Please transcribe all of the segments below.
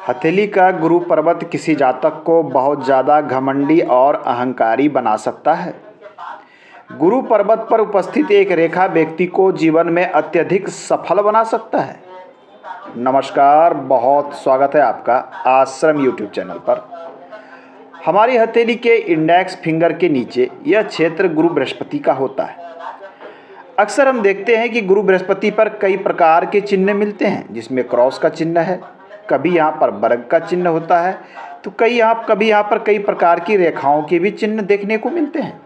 हथेली का गुरु पर्वत किसी जातक को बहुत ज़्यादा घमंडी और अहंकारी बना सकता है। गुरु पर्वत पर उपस्थित एक रेखा व्यक्ति को जीवन में अत्यधिक सफल बना सकता है। नमस्कार, बहुत स्वागत है आपका आश्रम यूट्यूब चैनल पर। हमारी हथेली के इंडेक्स फिंगर के नीचे यह क्षेत्र गुरु बृहस्पति का होता है। अक्सर हम देखते हैं कि गुरु बृहस्पति पर कई प्रकार के चिन्ह मिलते हैं, जिसमें क्रॉस का चिन्ह है, कभी यहाँ पर वर्ग का चिन्ह होता है, तो कभी यहाँ पर कई प्रकार की रेखाओं के भी चिन्ह देखने को मिलते हैं।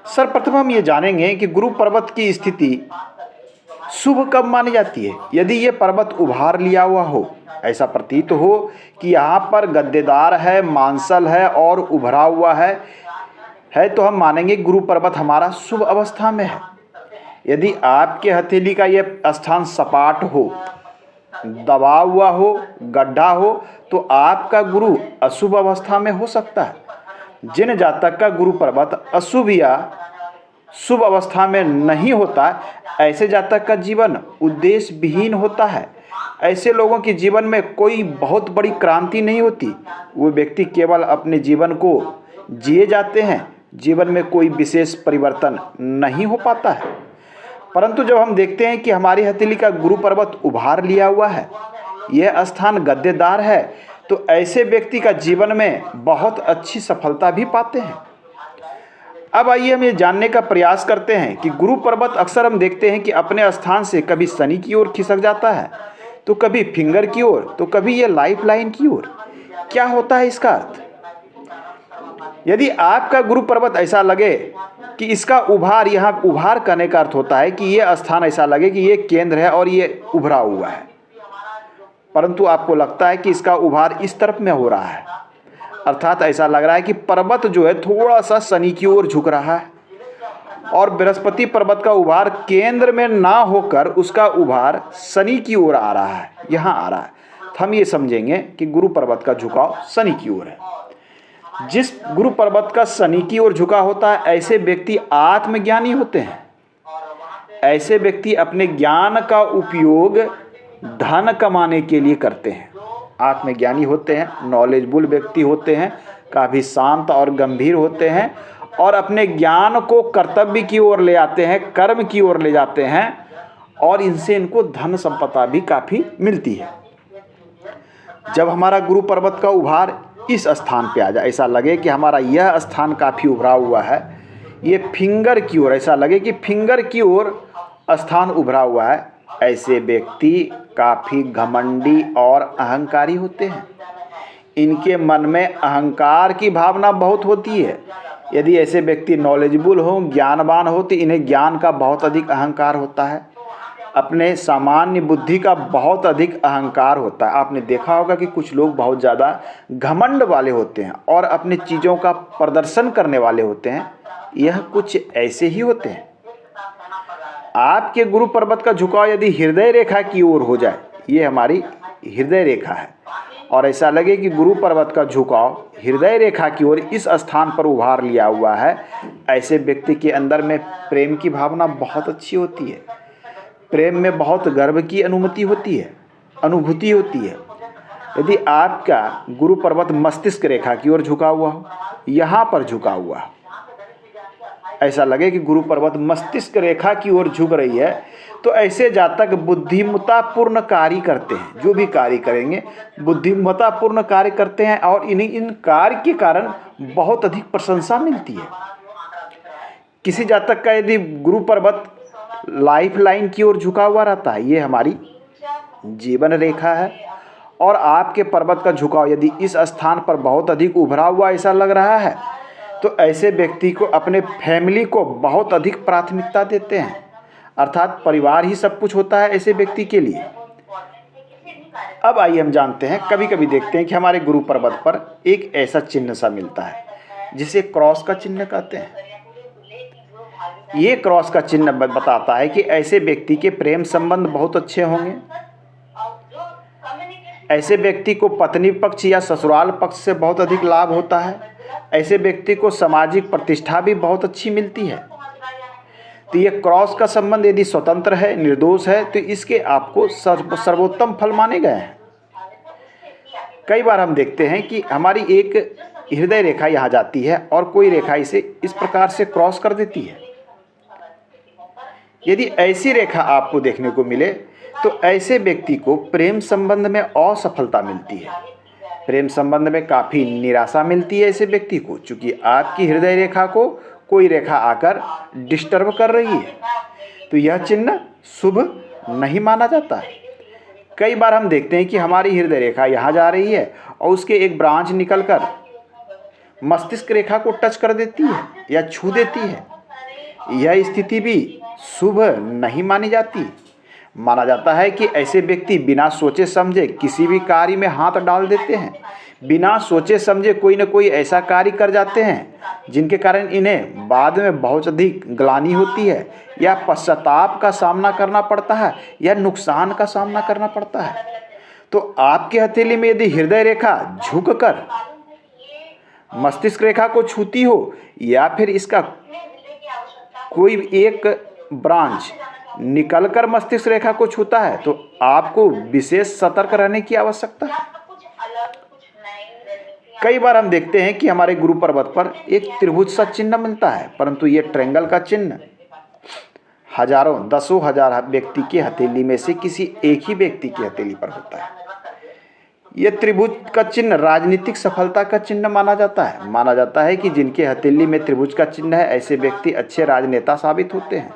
सर्वप्रथम हम ये जानेंगे कि गुरु पर्वत की स्थिति शुभ कब मानी जाती है। यदि ये पर्वत उभार लिया हुआ हो, ऐसा प्रतीत हो कि यहाँ पर गद्देदार है, मांसल है और उभरा हुआ है तो हम मानेंगे गुरु पर्वत हमारा शुभ अवस्था में है। यदि आपके हथेली का यह स्थान सपाट हो, दबा हुआ हो, गड्ढा हो, तो आपका गुरु अशुभ अवस्था में हो सकता है। जिन जातक का गुरु पर्वत अशुभ या शुभ अवस्था में नहीं होता, ऐसे जातक का जीवन उद्देश्य विहीन होता है। ऐसे लोगों के जीवन में कोई बहुत बड़ी क्रांति नहीं होती। वो व्यक्ति केवल अपने जीवन को जिए जाते हैं, जीवन में कोई विशेष परिवर्तन नहीं हो पाता है। परंतु जब हम देखते हैं कि हमारी हथेली का गुरु पर्वत उभार लिया हुआ है, यह स्थान गद्देदार है, तो ऐसे व्यक्ति का जीवन में बहुत अच्छी सफलता भी पाते हैं। अब आइए हम ये जानने का प्रयास करते हैं कि गुरु पर्वत अक्सर हम देखते हैं कि अपने स्थान से कभी शनि की ओर खिसक जाता है, तो कभी फिंगर की ओर, तो कभी ये लाइफ लाइन की ओर। क्या होता है इसका अर्थ? यदि आपका गुरु पर्वत ऐसा लगे कि इसका उभार, यहाँ उभार करने का अर्थ होता है कि ये स्थान ऐसा लगे कि ये केंद्र है और ये उभरा हुआ है, परंतु आपको लगता है कि इसका उभार इस तरफ में हो रहा है, अर्थात ऐसा लग रहा है कि पर्वत जो है थोड़ा सा शनि की ओर झुक रहा है और बृहस्पति पर्वत का उभार केंद्र में ना होकर उसका उभार शनि की ओर आ रहा है, यहाँ आ रहा है। तो हम ये समझेंगे कि गुरु पर्वत का झुकाव शनि की ओर है। जिस गुरु पर्वत का शनि की ओर झुका होता है, ऐसे व्यक्ति आत्मज्ञानी होते हैं। ऐसे व्यक्ति अपने ज्ञान का उपयोग धन कमाने के लिए करते हैं। आत्मज्ञानी होते हैं, नॉलेजफुल व्यक्ति होते हैं, काफ़ी शांत और गंभीर होते हैं और अपने ज्ञान को कर्तव्य की ओर ले आते हैं, कर्म की ओर ले जाते हैं और इनसे इनको धन संपदा भी काफ़ी मिलती है। जब हमारा गुरु पर्वत का उभार इस स्थान पे आ जाए, ऐसा लगे कि हमारा यह स्थान काफ़ी उभरा हुआ है, ये फिंगर की ओर, ऐसा लगे कि फिंगर की ओर स्थान उभरा हुआ है, ऐसे व्यक्ति काफ़ी घमंडी और अहंकारी होते हैं। इनके मन में अहंकार की भावना बहुत होती है। यदि ऐसे व्यक्ति नॉलेजबुल हो, ज्ञानवान हो, तो इन्हें ज्ञान का बहुत अधिक अहंकार होता है। अपने सामान्य बुद्धि का बहुत अधिक अहंकार होता है। आपने देखा होगा कि कुछ लोग बहुत ज़्यादा घमंड वाले होते हैं और अपनी चीज़ों का प्रदर्शन करने वाले होते हैं। यह कुछ ऐसे ही होते हैं। आपके गुरु पर्वत का झुकाव यदि हृदय रेखा की ओर हो जाए, ये हमारी हृदय रेखा है, और ऐसा लगे कि गुरु पर्वत का झुकाव हृदय रेखा की ओर इस स्थान पर उभार लिया हुआ है, ऐसे व्यक्ति के अंदर में प्रेम की भावना बहुत अच्छी होती है। प्रेम में बहुत गर्व की अनुभूति होती है। यदि आपका गुरु पर्वत मस्तिष्क रेखा की ओर झुका हुआ हो, यहाँ पर झुका हुआ, ऐसा लगे कि गुरु पर्वत मस्तिष्क रेखा की ओर झुक रही है, तो ऐसे जातक बुद्धिमत्तापूर्ण कार्य करते हैं। जो भी कार्य करेंगे बुद्धिमत्तापूर्ण कार्य करते हैं और इन कार्य के कारण बहुत अधिक प्रशंसा मिलती है। किसी जातक का यदि गुरु पर्वत लाइफ लाइन की ओर झुका हुआ रहता है, ये हमारी जीवन रेखा है, और आपके पर्वत का झुकाव यदि इस स्थान पर बहुत अधिक उभरा हुआ ऐसा लग रहा है, तो ऐसे व्यक्ति को अपने फैमिली को बहुत अधिक प्राथमिकता देते हैं, अर्थात परिवार ही सब कुछ होता है ऐसे व्यक्ति के लिए। अब आइए हम जानते हैं, कभी कभी देखते हैं कि हमारे गुरु पर्वत पर एक ऐसा चिन्ह सा मिलता है जिसे क्रॉस का चिन्ह कहते हैं। ये क्रॉस का चिन्ह बताता है कि ऐसे व्यक्ति के प्रेम संबंध बहुत अच्छे होंगे। ऐसे व्यक्ति को पत्नी पक्ष या ससुराल पक्ष से बहुत अधिक लाभ होता है। ऐसे व्यक्ति को सामाजिक प्रतिष्ठा भी बहुत अच्छी मिलती है। तो ये क्रॉस का संबंध यदि स्वतंत्र है, निर्दोष है, तो इसके आपको सर्वोत्तम फल माने गए हैं। कई बार हम देखते हैं कि हमारी एक हृदय रेखा यहाँ जाती है और कोई रेखा इसे इस प्रकार से क्रॉस कर देती है। यदि ऐसी रेखा आपको देखने को मिले तो ऐसे व्यक्ति को प्रेम संबंध में असफलता मिलती है, प्रेम संबंध में काफ़ी निराशा मिलती है ऐसे व्यक्ति को, चूँकि आपकी हृदय रेखा को कोई रेखा आकर डिस्टर्ब कर रही है, तो यह चिन्ह शुभ नहीं माना जाता है। कई बार हम देखते हैं कि हमारी हृदय रेखा यहाँ जा रही है और उसके एक ब्रांच निकलकर मस्तिष्क रेखा को टच कर देती है या छू देती है। यह स्थिति भी शुभ नहीं मानी जाती। माना जाता है कि ऐसे व्यक्ति बिना सोचे समझे किसी भी कार्य में हाथ डाल देते हैं, बिना सोचे समझे कोई न कोई ऐसा कार्य कर जाते हैं जिनके कारण इन्हें बाद में बहुत अधिक ग्लानि होती है या पश्चाताप का सामना करना पड़ता है या नुकसान का सामना करना पड़ता है। तो आपके हथेली में यदि हृदय रेखा झुककर मस्तिष्क रेखा को छूती हो या फिर इसका कोई एक ब्रांच निकलकर मस्तिष्क रेखा को छूता है तो आपको विशेष सतर्क रहने की आवश्यकता है। कई बार हम देखते हैं कि हमारे गुरु पर्वत पर एक त्रिभुज सा चिन्ह मिलता है, परंतु ये ट्रायंगल का चिन्ह हजारों दसों हजार व्यक्ति की हथेली में से किसी एक ही व्यक्ति की हथेली पर होता है। यह त्रिभुज का चिन्ह राजनीतिक सफलता का चिन्ह माना जाता है। माना जाता है कि जिनके हथेली में त्रिभुज का चिन्ह है ऐसे व्यक्ति अच्छे राजनेता साबित होते हैं।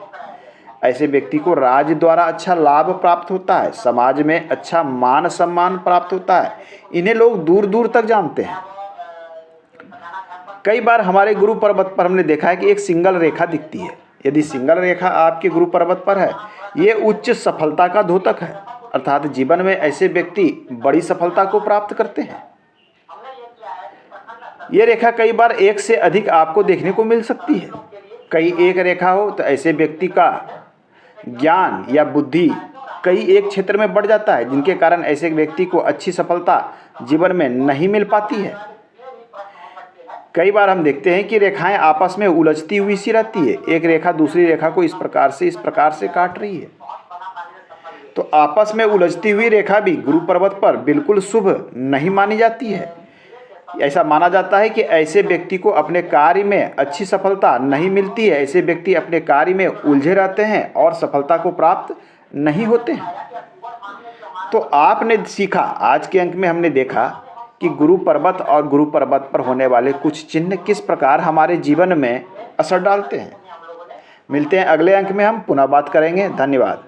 ऐसे व्यक्ति को राज्य द्वारा अच्छा लाभ प्राप्त होता है, समाज में अच्छा मान सम्मान प्राप्त होता है, इन्हें लोग दूर दूर तक जानते हैं। कई बार हमारे गुरु पर्वत पर हमने देखा है कि एक सिंगल रेखा दिखती है। यदि सिंगल रेखा आपके गुरु पर्वत पर है, ये उच्च सफलता का द्योतक है, अर्थात जीवन में ऐसे व्यक्ति बड़ी सफलता को प्राप्त करते हैं। ये रेखा कई बार एक से अधिक आपको देखने को मिल सकती है। कई एक रेखा हो तो ऐसे व्यक्ति का ज्ञान या बुद्धि कई एक क्षेत्र में बढ़ जाता है, जिनके कारण ऐसे व्यक्ति को अच्छी सफलता जीवन में नहीं मिल पाती है। कई बार हम देखते हैं कि रेखाएं आपस में उलझती हुई सी रहती है, एक रेखा दूसरी रेखा को इस प्रकार से काट रही है। तो आपस में उलझती हुई रेखा भी गुरु पर्वत पर बिल्कुल शुभ नहीं मानी जाती है। ऐसा माना जाता है कि ऐसे व्यक्ति को अपने कार्य में अच्छी सफलता नहीं मिलती है, ऐसे व्यक्ति अपने कार्य में उलझे रहते हैं और सफलता को प्राप्त नहीं होते हैं। तो आपने सीखा, आज के अंक में हमने देखा कि गुरु पर्वत और गुरु पर्वत पर होने वाले कुछ चिन्ह किस प्रकार हमारे जीवन में असर डालते हैं। मिलते हैं अगले अंक में, हम पुनः बात करेंगे। धन्यवाद।